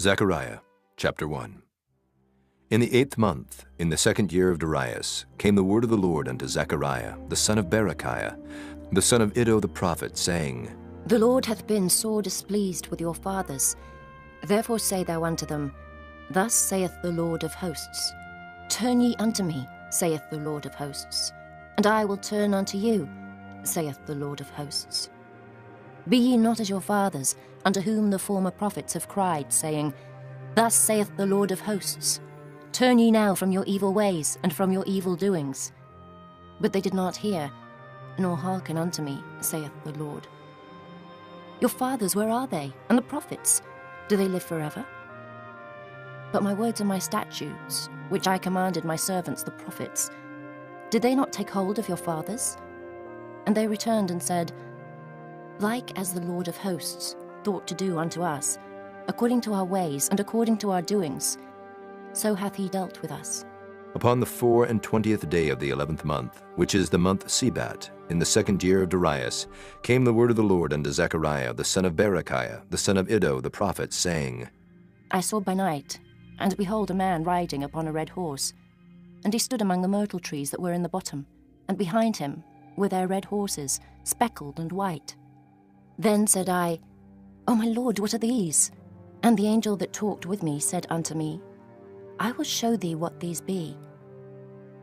Zechariah chapter 1. In the 8th month, in the 2nd year of Darius, came the word of the Lord unto Zechariah, the son of Berechiah, the son of Iddo the prophet, saying, The Lord hath been sore displeased with your fathers. Therefore say thou unto them, Thus saith the Lord of hosts, Turn ye unto me, saith the Lord of hosts, and I will turn unto you, saith the Lord of hosts. Be ye not as your fathers, unto whom the former prophets have cried, saying, Thus saith the Lord of hosts, Turn ye now from your evil ways and from your evil doings. But they did not hear, nor hearken unto me, saith the Lord. Your fathers, where are they? And the prophets, do they live forever? But my words and my statutes, which I commanded my servants the prophets, did they not take hold of your fathers? And they returned and said, Like as the Lord of hosts thought to do unto us, according to our ways and according to our doings, so hath he dealt with us. Upon the 24th day of the 11th month, which is the month Sebat, in the 2nd year of Darius, came the word of the Lord unto Zechariah, the son of Berechiah, the son of Iddo the prophet, saying, I saw by night, and behold a man riding upon a red horse, and he stood among the myrtle trees that were in the bottom, and behind him were their red horses, speckled and white. Then said I, O my Lord, what are these? And the angel that talked with me said unto me, I will show thee what these be.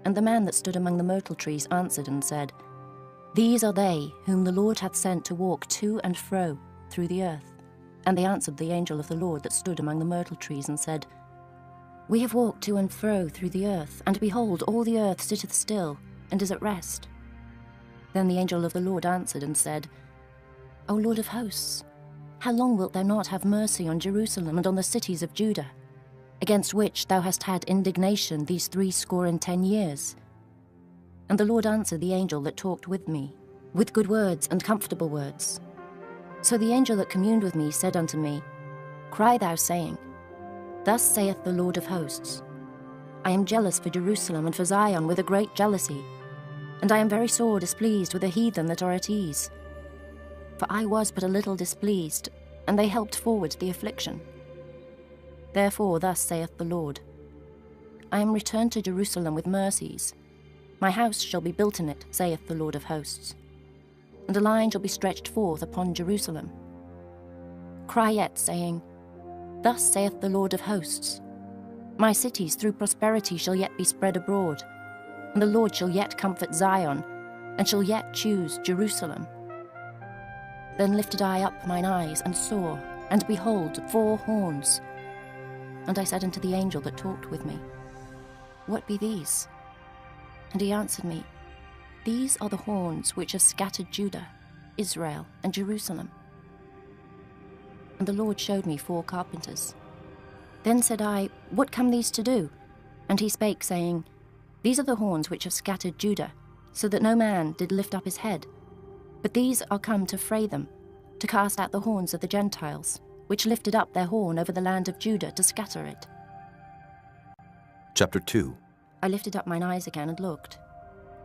And the man that stood among the myrtle trees answered and said, These are they whom the Lord hath sent to walk to and fro through the earth. And they answered the angel of the Lord that stood among the myrtle trees and said, We have walked to and fro through the earth, and behold, all the earth sitteth still, and is at rest. Then the angel of the Lord answered and said, O Lord of hosts, how long wilt thou not have mercy on Jerusalem and on the cities of Judah, against which thou hast had indignation these 70 years? And the Lord answered the angel that talked with me, with good words and comfortable words. So the angel that communed with me said unto me, Cry thou, saying, Thus saith the Lord of hosts, I am jealous for Jerusalem and for Zion with a great jealousy, and I am very sore displeased with the heathen that are at ease. For I was but a little displeased, and they helped forward the affliction. Therefore thus saith the Lord, I am returned to Jerusalem with mercies. My house shall be built in it, saith the Lord of hosts, and a line shall be stretched forth upon Jerusalem. Cry yet, saying, Thus saith the Lord of hosts, My cities through prosperity shall yet be spread abroad, and the Lord shall yet comfort Zion, and shall yet choose Jerusalem. Then lifted I up mine eyes, and saw, and behold, 4 horns. And I said unto the angel that talked with me, What be these? And he answered me, These are the horns which have scattered Judah, Israel, and Jerusalem. And the Lord showed me 4 carpenters. Then said I, What come these to do? And he spake, saying, These are the horns which have scattered Judah, so that no man did lift up his head. But these are come to fray them, to cast out the horns of the Gentiles, which lifted up their horn over the land of Judah to scatter it. Chapter 2. I lifted up mine eyes again and looked,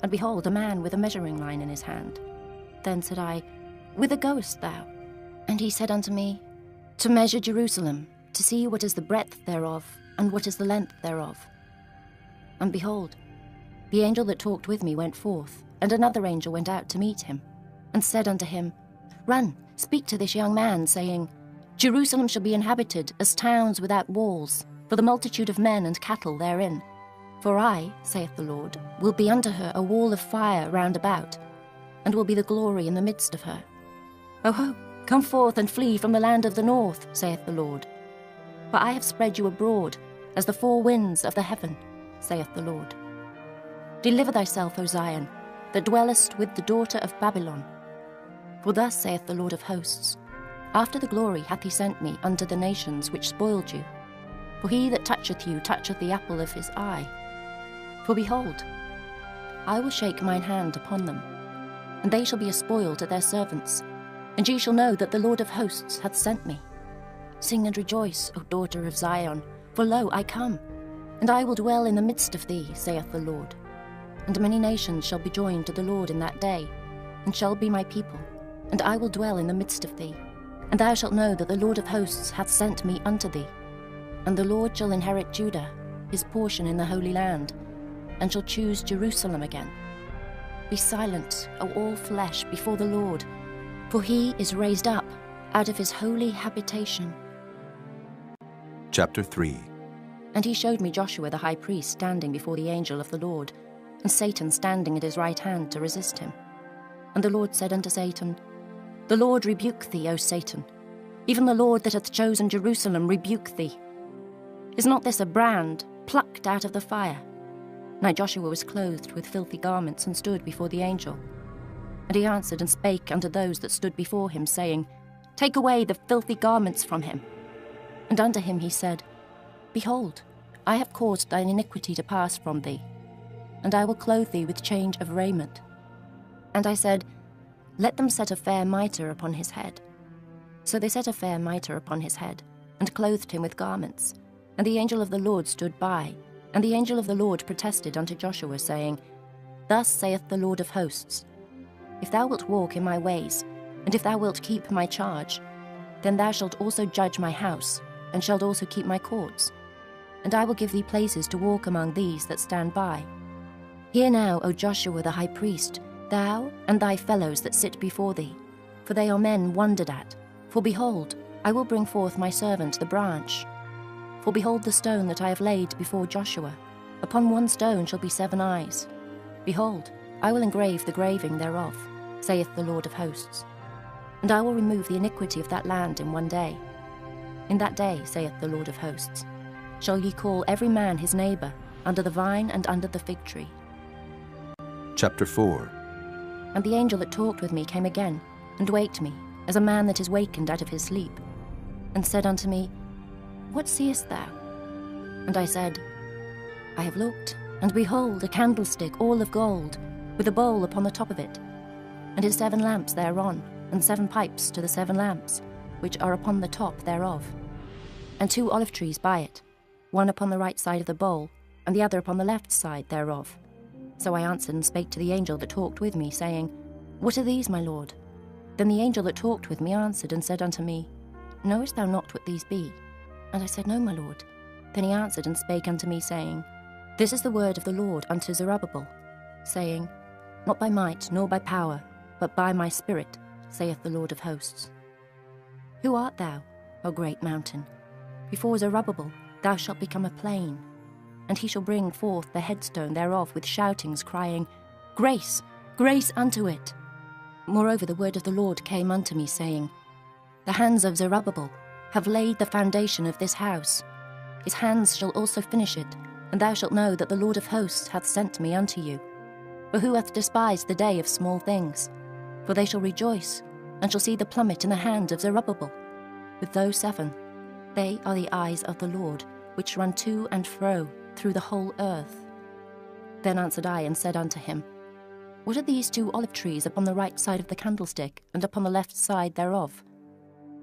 and behold, a man with a measuring line in his hand. Then said I, Whither goest thou? And he said unto me, To measure Jerusalem, to see what is the breadth thereof, and what is the length thereof. And behold, the angel that talked with me went forth, and another angel went out to meet him, and said unto him, Run, speak to this young man, saying, Jerusalem shall be inhabited as towns without walls, for the multitude of men and cattle therein. For I, saith the Lord, will be unto her a wall of fire round about, and will be the glory in the midst of her. O ho, come forth and flee from the land of the north, saith the Lord. For I have spread you abroad as the 4 winds of the heaven, saith the Lord. Deliver thyself, O Zion, that dwellest with the daughter of Babylon. For thus saith the Lord of hosts, After the glory hath he sent me unto the nations which spoiled you. For he that toucheth you toucheth the apple of his eye. For behold, I will shake mine hand upon them, and they shall be a spoil to their servants, and ye shall know that the Lord of hosts hath sent me. Sing and rejoice, O daughter of Zion, for lo, I come, and I will dwell in the midst of thee, saith the Lord. And many nations shall be joined to the Lord in that day, and shall be my people, and I will dwell in the midst of thee. And thou shalt know that the Lord of hosts hath sent me unto thee. And the Lord shall inherit Judah, his portion in the Holy Land, and shall choose Jerusalem again. Be silent, O all flesh, before the Lord, for he is raised up out of his holy habitation. Chapter 3. And he showed me Joshua the high priest standing before the angel of the Lord, and Satan standing at his right hand to resist him. And the Lord said unto Satan, The Lord rebuke thee, O Satan. Even the Lord that hath chosen Jerusalem rebuke thee. Is not this a brand plucked out of the fire? Now Joshua was clothed with filthy garments, and stood before the angel. And he answered and spake unto those that stood before him, saying, Take away the filthy garments from him. And unto him he said, Behold, I have caused thine iniquity to pass from thee, and I will clothe thee with change of raiment. And I said, Let them set a fair mitre upon his head. So they set a fair mitre upon his head, and clothed him with garments. And the angel of the Lord stood by, and the angel of the Lord protested unto Joshua, saying, Thus saith the Lord of hosts, If thou wilt walk in my ways, and if thou wilt keep my charge, then thou shalt also judge my house, and shalt also keep my courts. And I will give thee places to walk among these that stand by. Hear now, O Joshua the high priest, thou and thy fellows that sit before thee, for they are men wondered at. For behold, I will bring forth my servant the branch. For behold the stone that I have laid before Joshua. Upon one stone shall be 7 eyes. Behold, I will engrave the graving thereof, saith the Lord of hosts. And I will remove the iniquity of that land in one day. In that day, saith the Lord of hosts, shall ye call every man his neighbour, under the vine and under the fig tree. Chapter 4. And the angel that talked with me came again, and waked me, as a man that is wakened out of his sleep, and said unto me, What seest thou? And I said, I have looked, and behold, a candlestick all of gold, with a bowl upon the top of it, and his 7 lamps thereon, and 7 pipes to the 7 lamps, which are upon the top thereof, and 2 olive trees by it, one upon the right side of the bowl, and the other upon the left side thereof. So I answered and spake to the angel that talked with me, saying, What are these, my lord? Then the angel that talked with me answered and said unto me, Knowest thou not what these be? And I said, No, my lord. Then he answered and spake unto me, saying, This is the word of the Lord unto Zerubbabel, saying, Not by might nor by power, but by my spirit, saith the Lord of hosts. Who art thou, O great mountain? Before Zerubbabel thou shalt become a plain, and he shall bring forth the headstone thereof with shoutings, crying, Grace, grace unto it. Moreover the word of the Lord came unto me, saying, The hands of Zerubbabel have laid the foundation of this house. His hands shall also finish it, and thou shalt know that the Lord of hosts hath sent me unto you. For who hath despised the day of small things? For they shall rejoice, and shall see the plummet in the hand of Zerubbabel. With those 7, they are the eyes of the Lord, which run to and fro through the whole earth. Then answered I and said unto him, What are these 2 olive trees upon the right side of the candlestick, and upon the left side thereof?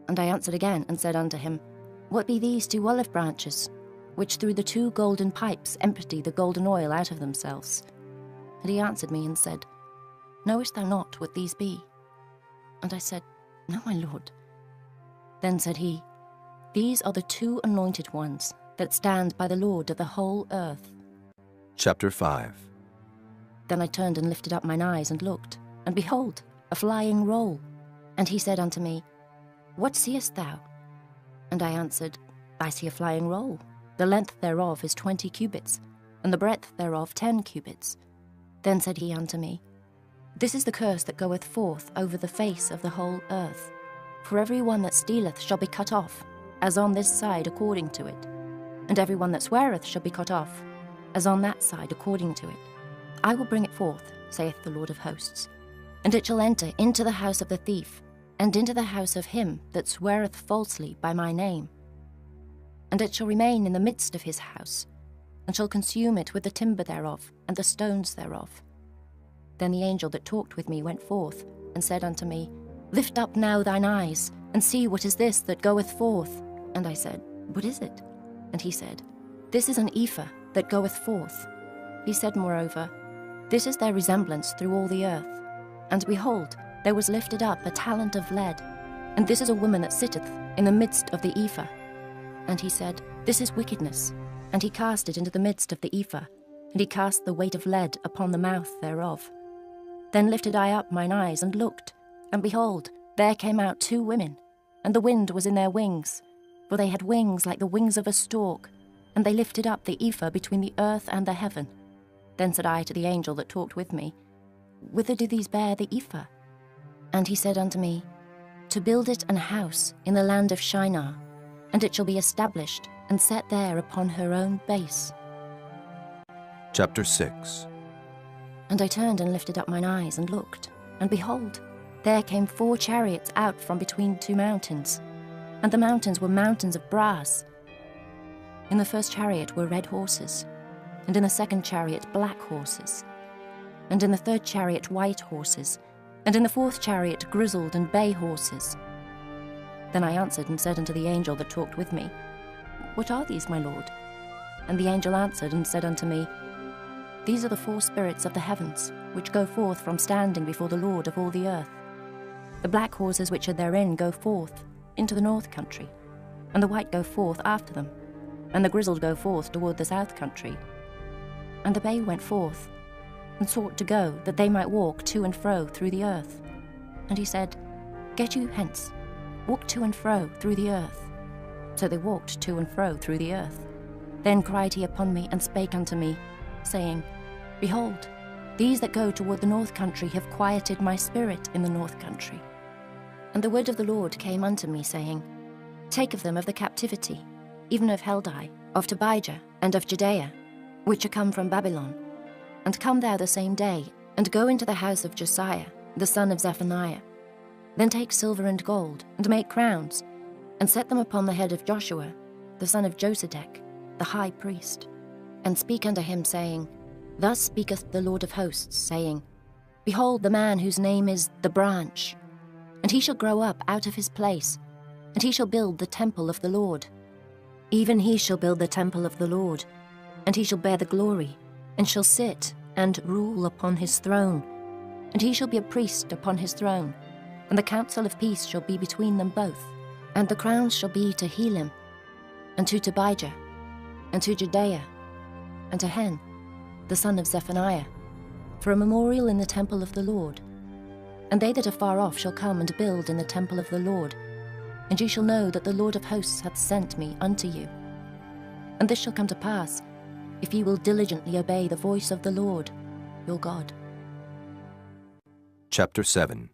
And I answered again and said unto him, What be these 2 olive branches, which through the 2 golden pipes empty the golden oil out of themselves? And he answered me and said, Knowest thou not what these be? And I said, No, my lord. Then said he, These are the 2 anointed ones that stand by the Lord of the whole earth. Chapter 5. Then I turned and lifted up mine eyes and looked, and behold, a flying roll. And he said unto me, What seest thou? And I answered, I see a flying roll. The length thereof is 20 cubits, and the breadth thereof 10 cubits. Then said he unto me, This is the curse that goeth forth over the face of the whole earth. For every one that stealeth shall be cut off, as on this side according to it. And every one that sweareth shall be cut off, as on that side according to it. I will bring it forth, saith the Lord of hosts. And it shall enter into the house of the thief, and into the house of him that sweareth falsely by my name. And it shall remain in the midst of his house, and shall consume it with the timber thereof, and the stones thereof. Then the angel that talked with me went forth, and said unto me, Lift up now thine eyes, and see what is this that goeth forth. And I said, What is it? And he said, This is an ephah that goeth forth. He said moreover, This is their resemblance through all the earth. And behold, there was lifted up a talent of lead, and this is a woman that sitteth in the midst of the ephah. And he said, This is wickedness. And he cast it into the midst of the ephah, and he cast the weight of lead upon the mouth thereof. Then lifted I up mine eyes, and looked, and behold, there came out 2 women, and the wind was in their wings, for they had wings like the wings of a stork, and they lifted up the ephah between the earth and the heaven. Then said I to the angel that talked with me, Whither do these bear the ephah? And he said unto me, To build it an house in the land of Shinar, and it shall be established and set there upon her own base. Chapter 6. And I turned and lifted up mine eyes and looked, and behold, there came 4 chariots out from between 2 mountains, and the mountains were mountains of brass. In the first chariot were red horses, and in the second chariot black horses, and in the third chariot white horses, and in the fourth chariot grizzled and bay horses. Then I answered and said unto the angel that talked with me, What are these, my lord? And the angel answered and said unto me, These are the 4 spirits of the heavens, which go forth from standing before the Lord of all the earth. The black horses which are therein go forth into the north country, and the white go forth after them, and the grizzled go forth toward the south country. And the bay went forth, and sought to go, that they might walk to and fro through the earth. And he said, Get you hence, walk to and fro through the earth. So they walked to and fro through the earth. Then cried he upon me, and spake unto me, saying, Behold, these that go toward the north country have quieted my spirit in the north country. And the word of the Lord came unto me, saying, Take of them of the captivity, even of Heldai, of Tobijah, and of Judea, which are come from Babylon. And come thou the same day, and go into the house of Josiah, the son of Zephaniah. Then take silver and gold, and make crowns, and set them upon the head of Joshua, the son of Josedech, the high priest. And speak unto him, saying, Thus speaketh the Lord of hosts, saying, Behold the man whose name is the branch, and he shall grow up out of his place, and he shall build the temple of the Lord. Even he shall build the temple of the Lord, and he shall bear the glory, and shall sit and rule upon his throne. And he shall be a priest upon his throne, and the counsel of peace shall be between them both. And the crowns shall be to Helam, and to Tobijah, and to Judea, and to Hen, the son of Zephaniah, for a memorial in the temple of the Lord. And they that are far off shall come and build in the temple of the Lord, and ye shall know that the Lord of hosts hath sent me unto you. And this shall come to pass, if ye will diligently obey the voice of the Lord, your God. Chapter 7.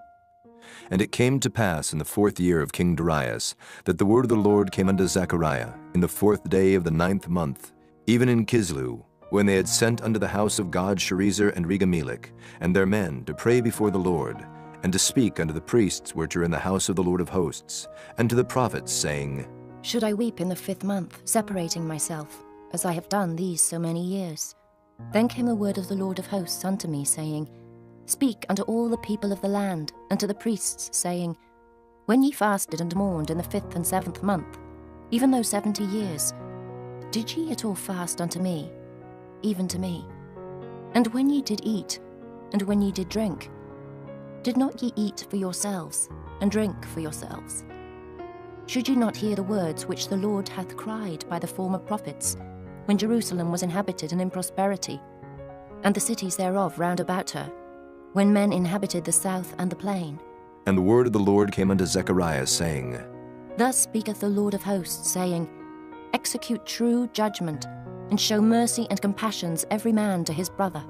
And it came to pass in the 4th year of King Darius, that the word of the Lord came unto Zechariah in the 4th day of the 9th month, even in Kislew, when they had sent unto the house of God Sherezer and Regamelech, and their men, to pray before the Lord, and to speak unto the priests which are in the house of the Lord of hosts, and to the prophets, saying, Should I weep in the 5th month, separating myself, as I have done these so many years? Then came the word of the Lord of hosts unto me, saying, Speak unto all the people of the land, and to the priests, saying, When ye fasted and mourned in the 5th and 7th month, even those 70 years, did ye at all fast unto me, even to me? And when ye did eat, and when ye did drink, did not ye eat for yourselves, and drink for yourselves? Should ye not hear the words which the Lord hath cried by the former prophets, when Jerusalem was inhabited and in prosperity, and the cities thereof round about her, when men inhabited the south and the plain? And the word of the Lord came unto Zechariah, saying, Thus speaketh the Lord of hosts, saying, Execute true judgment, and show mercy and compassions every man to his brother.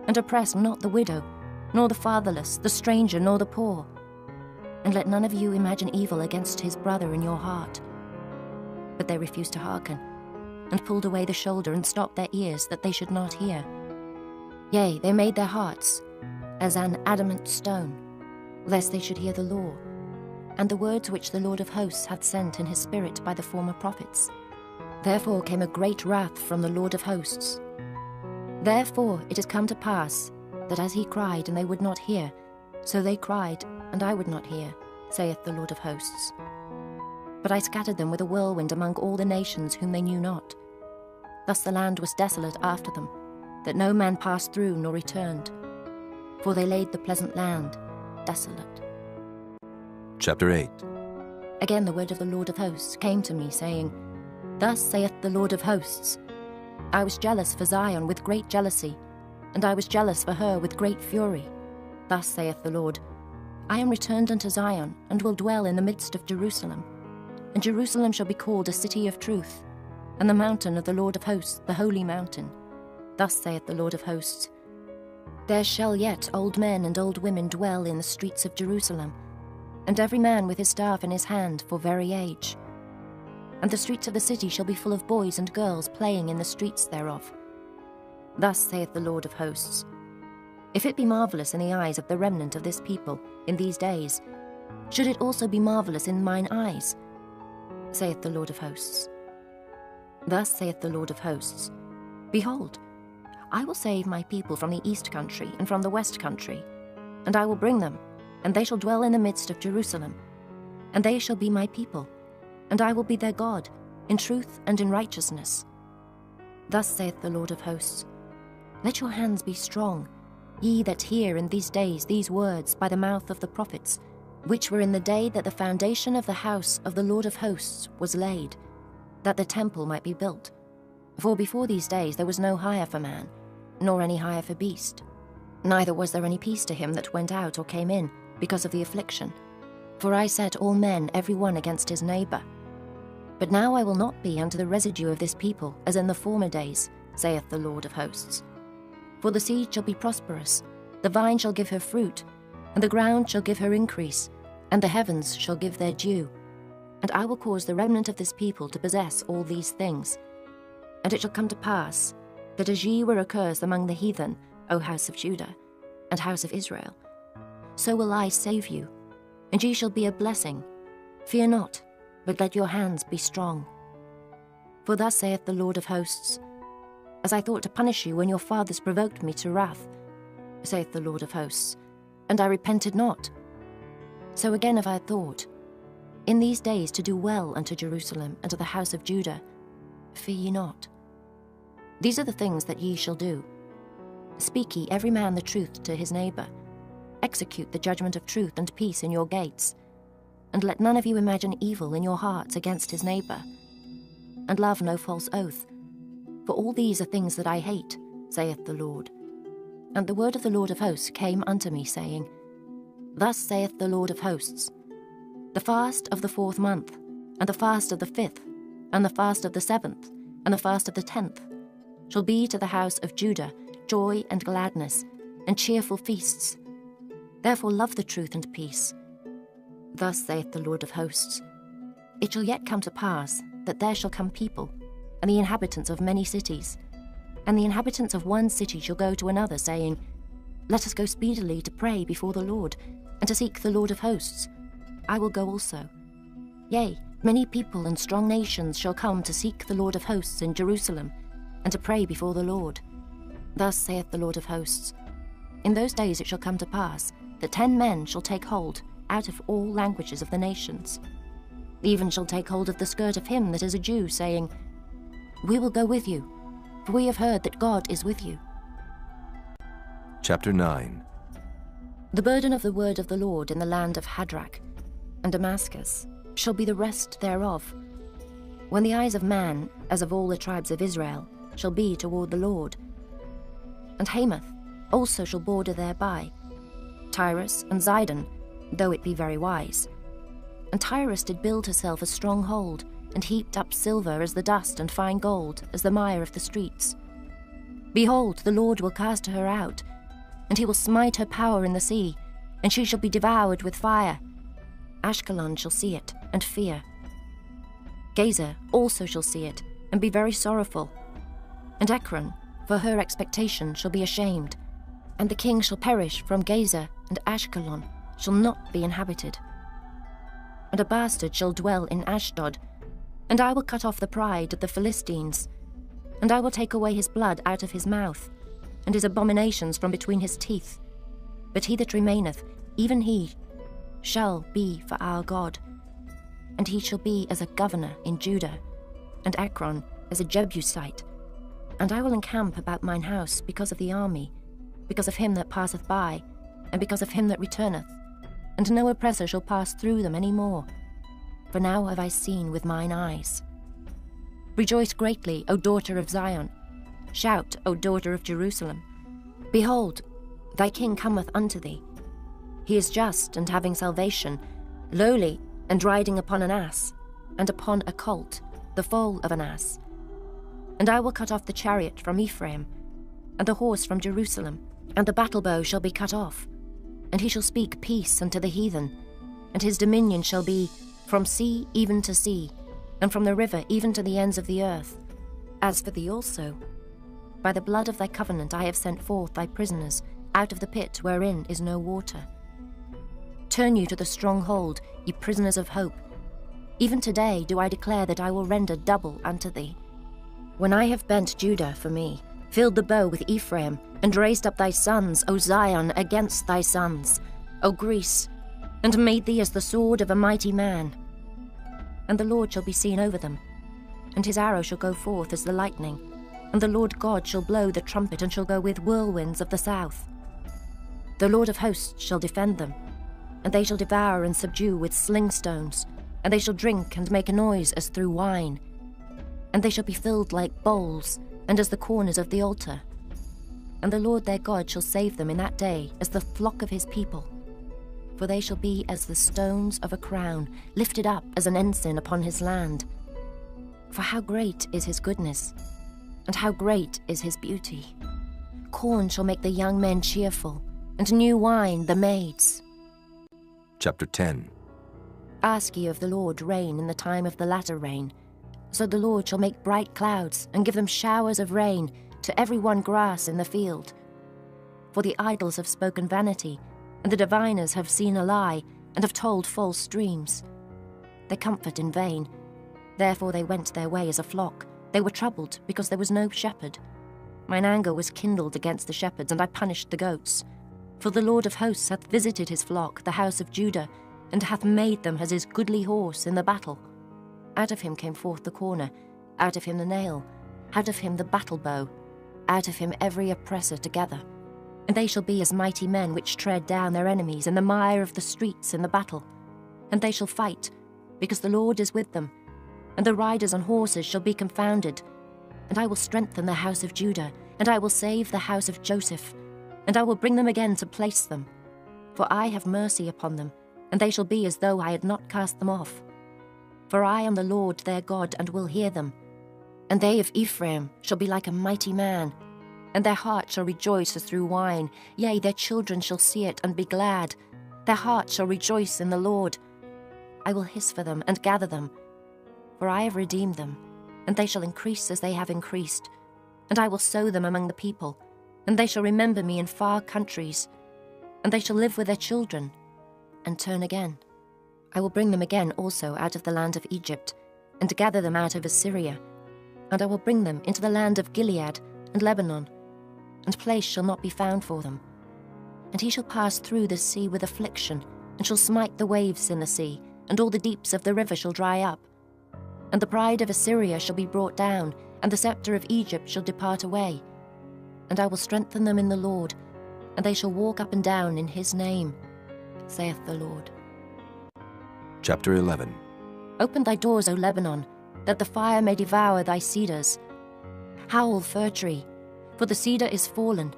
And oppress not the widow, nor the fatherless, the stranger, nor the poor. And let none of you imagine evil against his brother in your heart. But they refused to hearken, and pulled away the shoulder, and stopped their ears, that they should not hear. Yea, they made their hearts as an adamant stone, lest they should hear the law, and the words which the Lord of hosts hath sent in his spirit by the former prophets. Therefore came a great wrath from the Lord of hosts. Therefore it is come to pass, that as he cried, and they would not hear, so they cried, and I would not hear, saith the Lord of hosts. But I scattered them with a whirlwind among all the nations whom they knew not. Thus the land was desolate after them, that no man passed through nor returned, for they laid the pleasant land desolate. Chapter 8. Again the word of the Lord of hosts came to me, saying, Thus saith the Lord of hosts, I was jealous for Zion with great jealousy, and I was jealous for her with great fury. Thus saith the Lord, I am returned unto Zion, and will dwell in the midst of Jerusalem. And Jerusalem shall be called a city of truth, and the mountain of the Lord of hosts, the holy mountain. Thus saith the Lord of hosts, There shall yet old men and old women dwell in the streets of Jerusalem, and every man with his staff in his hand for very age. And the streets of the city shall be full of boys and girls playing in the streets thereof. Thus saith the Lord of hosts, If it be marvellous in the eyes of the remnant of this people in these days, should it also be marvellous in mine eyes, saith the Lord of hosts. Thus saith the Lord of hosts, Behold, I will save my people from the east country and from the west country, and I will bring them, and they shall dwell in the midst of Jerusalem, and they shall be my people, and I will be their God, in truth and in righteousness. Thus saith the Lord of hosts, Let your hands be strong, ye that hear in these days these words by the mouth of the prophets, which were in the day that the foundation of the house of the Lord of hosts was laid, that the temple might be built. For before these days there was no hire for man, nor any hire for beast. Neither was there any peace to him that went out or came in, because of the affliction. For I set all men every one against his neighbour. But now I will not be unto the residue of this people, as in the former days, saith the Lord of hosts. For the seed shall be prosperous, the vine shall give her fruit, and the ground shall give her increase, and the heavens shall give their dew. And I will cause the remnant of this people to possess all these things. And it shall come to pass, that as ye were accursed among the heathen, O house of Judah, and house of Israel, so will I save you, and ye shall be a blessing. Fear not, but let your hands be strong. For thus saith the Lord of hosts, As I thought to punish you when your fathers provoked me to wrath, saith the Lord of hosts, and I repented not. So again have I thought, in these days to do well unto Jerusalem and to the house of Judah. Fear ye not. These are the things that ye shall do. Speak ye every man the truth to his neighbour. Execute the judgment of truth and peace in your gates. And let none of you imagine evil in your hearts against his neighbour. And love no false oath. For all these are things that I hate, saith the Lord. And the word of the Lord of hosts came unto me, saying, Thus saith the Lord of hosts, The fast of the 4th month, and the fast of the 5th, and the fast of the 7th, and the fast of the 10th, shall be to the house of Judah joy and gladness, and cheerful feasts. Therefore love the truth and peace. Thus saith the Lord of hosts, It shall yet come to pass, that there shall come people, and the inhabitants of many cities, and the inhabitants of one city shall go to another, saying, Let us go speedily to pray before the Lord, and to seek the Lord of hosts. I will go also. Yea, many people and strong nations shall come to seek the Lord of hosts in Jerusalem, and to pray before the Lord. Thus saith the Lord of hosts, In those days it shall come to pass, that 10 men shall take hold out of all languages of the nations, even shall take hold of the skirt of him that is a Jew, saying, We will go with you, for we have heard that God is with you. Chapter 9. The burden of the word of the Lord in the land of Hadrach and Damascus shall be the rest thereof, when the eyes of man, as of all the tribes of Israel, shall be toward the Lord. And Hamath also shall border thereby, Tyrus and Zidon, though it be very wise. And Tyrus did build herself a stronghold, and heaped up silver as the dust, and fine gold as the mire of the streets. Behold, the Lord will cast her out, and he will smite her power in the sea, and she shall be devoured with fire. Ashkelon shall see it, and fear. Gazer also shall see it, and be very sorrowful. And Ekron, for her expectation, shall be ashamed. And the king shall perish from Gazer, and Ashkelon shall not be inhabited. And a bastard shall dwell in Ashdod, and I will cut off the pride of the Philistines, and I will take away his blood out of his mouth, and his abominations from between his teeth. But he that remaineth, even he, shall be for our God. And he shall be as a governor in Judah, and Ekron as a Jebusite. And I will encamp about mine house because of the army, because of him that passeth by, and because of him that returneth. And no oppressor shall pass through them any more. for now have I seen with mine eyes. Rejoice greatly, O daughter of Zion. Shout, O daughter of Jerusalem. Behold, thy king cometh unto thee. He is just and having salvation, lowly and riding upon an ass, and upon a colt, the foal of an ass. And I will cut off the chariot from Ephraim, and the horse from Jerusalem, and the battle bow shall be cut off. And he shall speak peace unto the heathen, and his dominion shall be from sea even to sea, and from the river even to the ends of the earth. As for thee also, by the blood of thy covenant I have sent forth thy prisoners out of the pit wherein is no water. Turn you to the stronghold, ye prisoners of hope. Even today do I declare that I will render double unto thee. When I have bent Judah for me, filled the bow with Ephraim, and raised up thy sons, O Zion, against thy sons, O Greece, and made thee as the sword of a mighty man. And the Lord shall be seen over them, and his arrow shall go forth as the lightning, and the Lord God shall blow the trumpet, and shall go with whirlwinds of the south. The Lord of hosts shall defend them, and they shall devour and subdue with sling stones, and they shall drink and make a noise as through wine. And they shall be filled like bowls, and as the corners of the altar. And the Lord their God shall save them in that day as the flock of his people. For they shall be as the stones of a crown, lifted up as an ensign upon his land. For how great is his goodness, and how great is his beauty. Corn shall make the young men cheerful, and new wine the maids. Chapter 10. Ask ye of the Lord rain in the time of the latter rain. So the Lord shall make bright clouds, and give them showers of rain, to every one grass in the field. For the idols have spoken vanity, and the diviners have seen a lie, and have told false dreams. They comfort in vain. Therefore they went their way as a flock. They were troubled, because there was no shepherd. Mine anger was kindled against the shepherds, and I punished the goats. For the Lord of hosts hath visited his flock, the house of Judah, and hath made them as his goodly horse in the battle. Out of him came forth the corner, out of him the nail, out of him the battle bow, out of him every oppressor together. And they shall be as mighty men which tread down their enemies in the mire of the streets in the battle. And they shall fight, because the Lord is with them, and the riders on horses shall be confounded. And I will strengthen the house of Judah, and I will save the house of Joseph, and I will bring them again to place them. For I have mercy upon them, and they shall be as though I had not cast them off. For I am the Lord their God, and will hear them. And they of Ephraim shall be like a mighty man, and their heart shall rejoice as through wine. Yea, their children shall see it and be glad. Their heart shall rejoice in the Lord. I will hiss for them and gather them, for I have redeemed them, and they shall increase as they have increased. And I will sow them among the people, and they shall remember me in far countries. And they shall live with their children, and turn again. I will bring them again also out of the land of Egypt, and gather them out of Assyria. And I will bring them into the land of Gilead and Lebanon, and place shall not be found for them. And he shall pass through the sea with affliction, and shall smite the waves in the sea, and all the deeps of the river shall dry up. And the pride of Assyria shall be brought down, and the scepter of Egypt shall depart away. And I will strengthen them in the Lord, and they shall walk up and down in his name, saith the Lord. Chapter 11. Open thy doors, O Lebanon, that the fire may devour thy cedars. Howl, fir tree, for the cedar is fallen,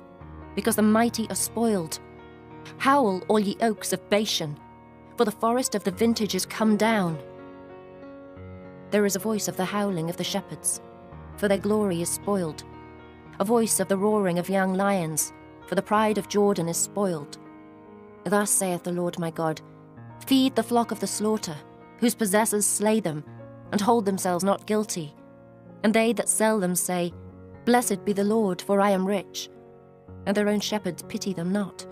because the mighty are spoiled. Howl, all ye oaks of Bashan, for the forest of the vintage is come down. There is a voice of the howling of the shepherds, for their glory is spoiled. A voice of the roaring of young lions, for the pride of Jordan is spoiled. Thus saith the Lord my God, feed the flock of the slaughter, whose possessors slay them, and hold themselves not guilty. And they that sell them say, Blessed be the Lord, for I am rich. And their own shepherds pity them not.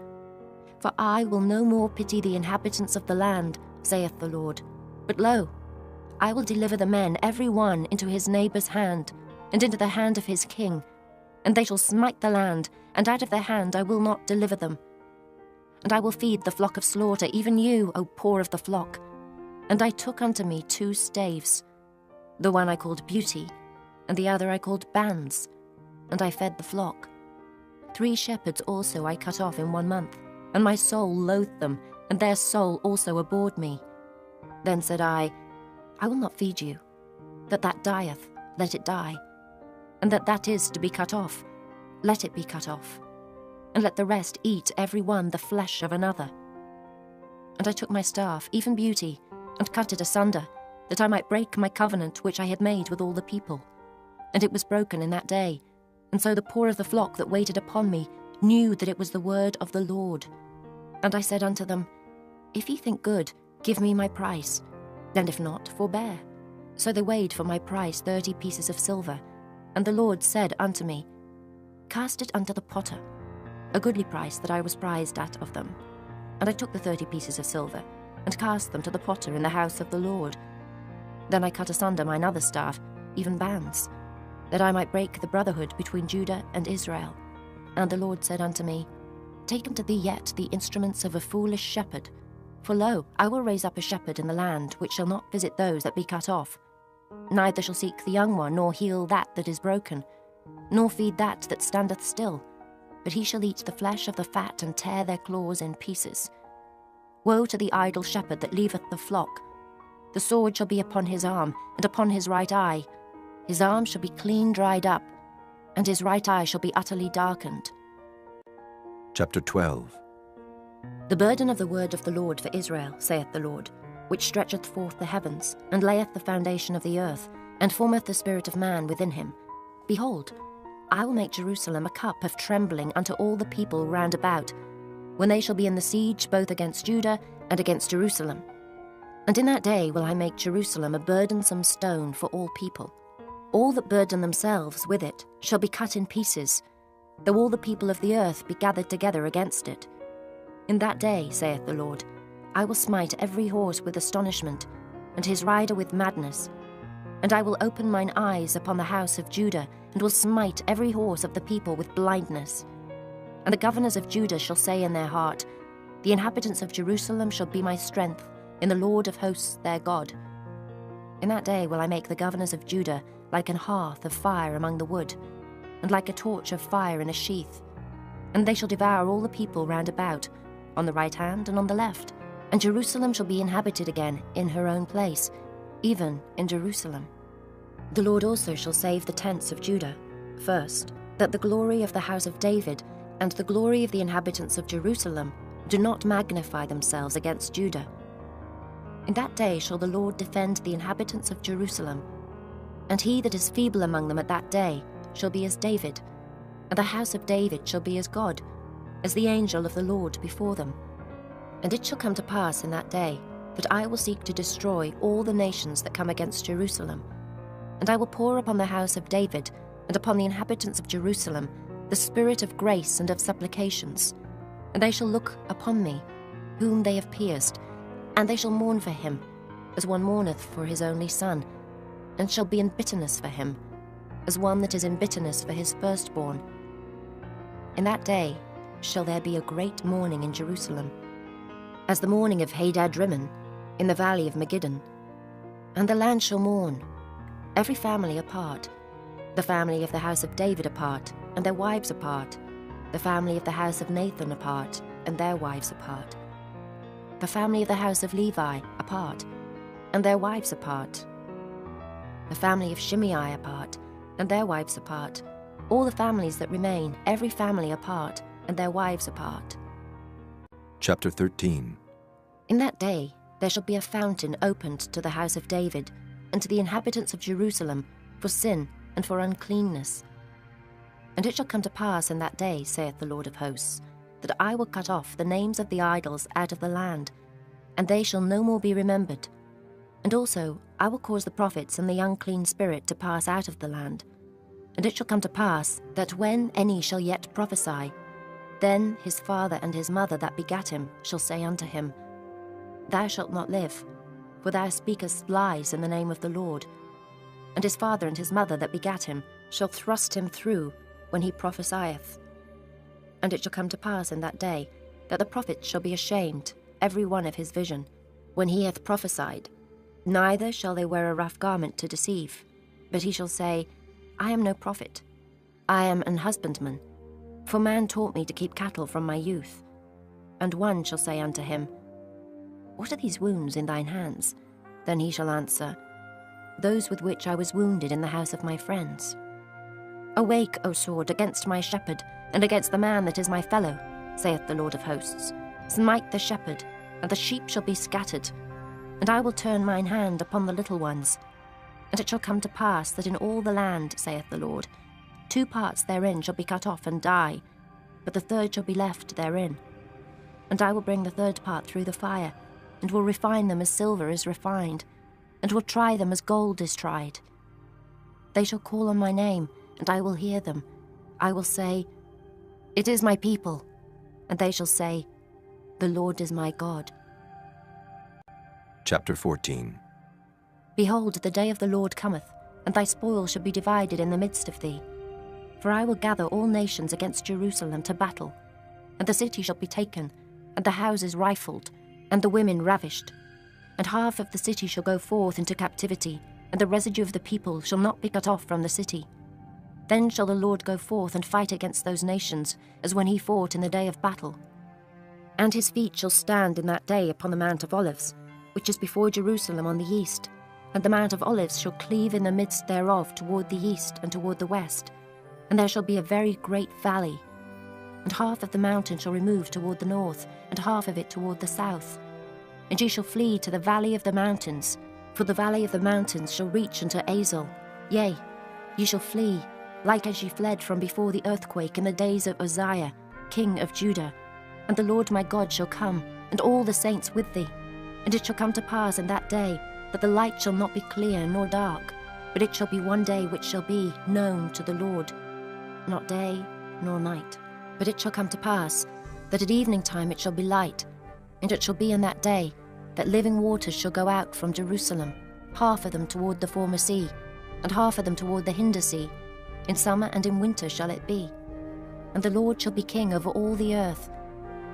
For I will no more pity the inhabitants of the land, saith the Lord. But lo, I will deliver the men every one into his neighbour's hand, and into the hand of his king. And they shall smite the land, and out of their hand I will not deliver them. And I will feed the flock of slaughter, even you, O poor of the flock. And I took unto me 2 staves. The one I called Beauty, and the other I called Bands. And I fed the flock. 3 shepherds also I cut off in 1 month, and my soul loathed them, and their soul also abhorred me. Then said I, I will not feed you. That dieth, let it die. And that is to be cut off, let it be cut off. And let the rest eat every one the flesh of another. And I took my staff, even Beauty, and cut it asunder, that I might break my covenant which I had made with all the people. And it was broken in that day. And so the poor of the flock that waited upon me knew that it was the word of the Lord. And I said unto them, If ye think good, give me my price, and if not, forbear. So they weighed for my price 30 pieces of silver. And the Lord said unto me, Cast it unto the potter, a goodly price that I was prized at of them. And I took the 30 pieces of silver, and cast them to the potter in the house of the Lord. Then I cut asunder mine other staff, even bands, that I might break the brotherhood between Judah and Israel. And the Lord said unto me, Take unto thee yet the instruments of a foolish shepherd. For lo, I will raise up a shepherd in the land, which shall not visit those that be cut off, neither shall seek the young one, nor heal that is broken, nor feed that standeth still, but he shall eat the flesh of the fat, and tear their claws in pieces. Woe to the idle shepherd that leaveth the flock! The sword shall be upon his arm, and upon his right eye. His arm shall be clean dried up, and his right eye shall be utterly darkened. Chapter 12. The burden of the word of the Lord for Israel, saith the Lord, which stretcheth forth the heavens, and layeth the foundation of the earth, and formeth the spirit of man within him. Behold, I will make Jerusalem a cup of trembling unto all the people round about, when they shall be in the siege both against Judah and against Jerusalem. And in that day will I make Jerusalem a burdensome stone for all people. All that burden themselves with it shall be cut in pieces, though all the people of the earth be gathered together against it. In that day, saith the Lord, I will smite every horse with astonishment, and his rider with madness. And I will open mine eyes upon the house of Judah, and will smite every horse of the people with blindness. And the governors of Judah shall say in their heart, The inhabitants of Jerusalem shall be my strength in the Lord of hosts their God. In that day will I make the governors of Judah like an hearth of fire among the wood, and like a torch of fire in a sheath. And they shall devour all the people round about, on the right hand and on the left. And Jerusalem shall be inhabited again in her own place, even in Jerusalem. The Lord also shall save the tents of Judah, first, that the glory of the house of David and the glory of the inhabitants of Jerusalem do not magnify themselves against Judah. In that day shall the Lord defend the inhabitants of Jerusalem, and he that is feeble among them at that day shall be as David, and the house of David shall be as God, as the angel of the Lord before them. And it shall come to pass in that day that I will seek to destroy all the nations that come against Jerusalem. And I will pour upon the house of David and upon the inhabitants of Jerusalem the spirit of grace and of supplications. And they shall look upon me, whom they have pierced, and they shall mourn for him, as one mourneth for his only son, and shall be in bitterness for him, as one that is in bitterness for his firstborn. In that day shall there be a great mourning in Jerusalem, as the mourning of Hadad-rimmon in the valley of Megiddo. And the land shall mourn, every family apart, the family of the house of David apart, and their wives apart, the family of the house of Nathan apart, and their wives apart, the family of the house of Levi apart, and their wives apart, the family of Shimei apart, and their wives apart, all the families that remain, every family apart, and their wives apart. Chapter 13. In that day there shall be a fountain opened to the house of David, and to the inhabitants of Jerusalem, for sin and for uncleanness. And it shall come to pass in that day, saith the Lord of hosts, that I will cut off the names of the idols out of the land, and they shall no more be remembered. And also I will cause the prophets and the unclean spirit to pass out of the land. And it shall come to pass that when any shall yet prophesy, then his father and his mother that begat him shall say unto him, Thou shalt not live, for thou speakest lies in the name of the Lord. And his father and his mother that begat him shall thrust him through when he prophesieth. And it shall come to pass in that day that the prophet shall be ashamed, every one of his vision, when he hath prophesied. Neither shall they wear a rough garment to deceive, but he shall say, I am no prophet, I am an husbandman, for man taught me to keep cattle from my youth. And one shall say unto him, What are these wounds in thine hands? Then he shall answer, those with which I was wounded in the house of my friends. Awake, O sword, against my shepherd, and against the man that is my fellow, saith the Lord of hosts. Smite the shepherd, and the sheep shall be scattered. And I will turn mine hand upon the little ones. And it shall come to pass that in all the land, saith the Lord, 2 parts therein shall be cut off and die, but the third shall be left therein. And I will bring the third part through the fire, and will refine them as silver is refined, and will try them as gold is tried. They shall call on my name, and I will hear them. I will say, It is my people. And they shall say, The Lord is my God. Chapter 14. Behold, the day of the Lord cometh, and thy spoil shall be divided in the midst of thee. For I will gather all nations against Jerusalem to battle, and the city shall be taken, and the houses rifled, and the women ravished. And half of the city shall go forth into captivity, and the residue of the people shall not be cut off from the city. Then shall the Lord go forth and fight against those nations, as when he fought in the day of battle. And his feet shall stand in that day upon the Mount of Olives, which is before Jerusalem on the east, and the Mount of Olives shall cleave in the midst thereof toward the east and toward the west, and there shall be a very great valley. And half of the mountain shall remove toward the north, and half of it toward the south. And ye shall flee to the valley of the mountains, for the valley of the mountains shall reach unto Azel. Yea, ye shall flee, like as ye fled from before the earthquake in the days of Uzziah, king of Judah. And the Lord my God shall come, and all the saints with thee. And it shall come to pass in that day, that the light shall not be clear nor dark, but it shall be one day which shall be known to the Lord, not day nor night. But it shall come to pass, that at evening time it shall be light, and it shall be in that day, that living waters shall go out from Jerusalem, half of them toward the former sea, and half of them toward the hinder sea. In summer and in winter shall it be. And the Lord shall be king over all the earth.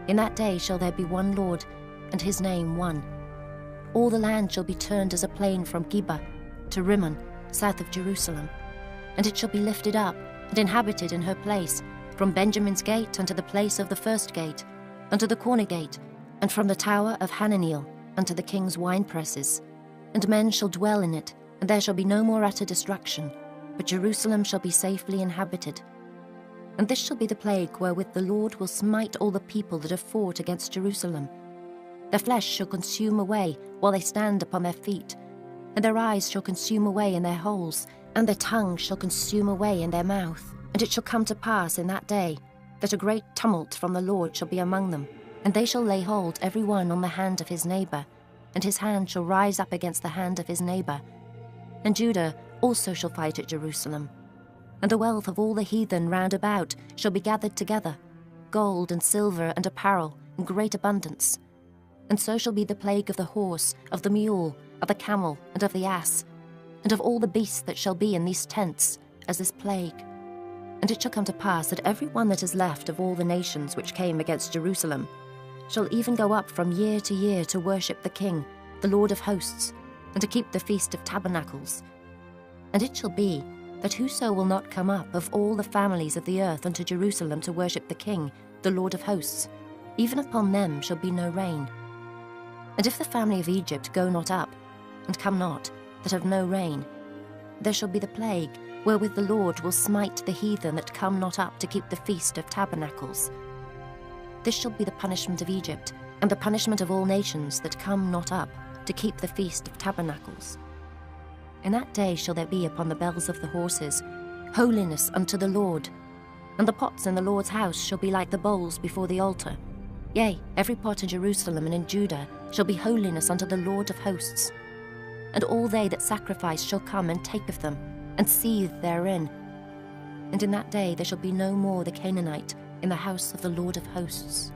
In that day shall there be one Lord, and his name one. All the land shall be turned as a plain from Geba to Rimmon, south of Jerusalem. And it shall be lifted up, and inhabited in her place, from Benjamin's gate unto the place of the first gate, unto the corner gate, and from the tower of Hananiel unto the king's winepresses. And men shall dwell in it, and there shall be no more utter destruction, but Jerusalem shall be safely inhabited. And this shall be the plague wherewith the Lord will smite all the people that have fought against Jerusalem. Their flesh shall consume away while they stand upon their feet, and their eyes shall consume away in their holes, and their tongue shall consume away in their mouth. And it shall come to pass in that day, that a great tumult from the Lord shall be among them, and they shall lay hold every one on the hand of his neighbour, and his hand shall rise up against the hand of his neighbour. And Judah also shall fight at Jerusalem. And the wealth of all the heathen round about shall be gathered together, gold and silver and apparel in great abundance. And so shall be the plague of the horse, of the mule, of the camel, and of the ass, and of all the beasts that shall be in these tents, as this plague. And it shall come to pass that every one that is left of all the nations which came against Jerusalem shall even go up from year to year to worship the King, the Lord of hosts, and to keep the Feast of Tabernacles. And it shall be that whoso will not come up of all the families of the earth unto Jerusalem to worship the King, the Lord of hosts, even upon them shall be no rain. And if the family of Egypt go not up, and come not, that have no rain, there shall be the plague, wherewith the Lord will smite the heathen that come not up to keep the Feast of Tabernacles. This shall be the punishment of Egypt, and the punishment of all nations that come not up to keep the Feast of Tabernacles. In that day shall there be upon the bells of the horses holiness unto the Lord, and the pots in the Lord's house shall be like the bowls before the altar. Yea, every pot in Jerusalem and in Judah shall be holiness unto the Lord of hosts. And all they that sacrifice shall come and take of them, and seethe therein. And in that day there shall be no more the Canaanite in the house of the Lord of hosts.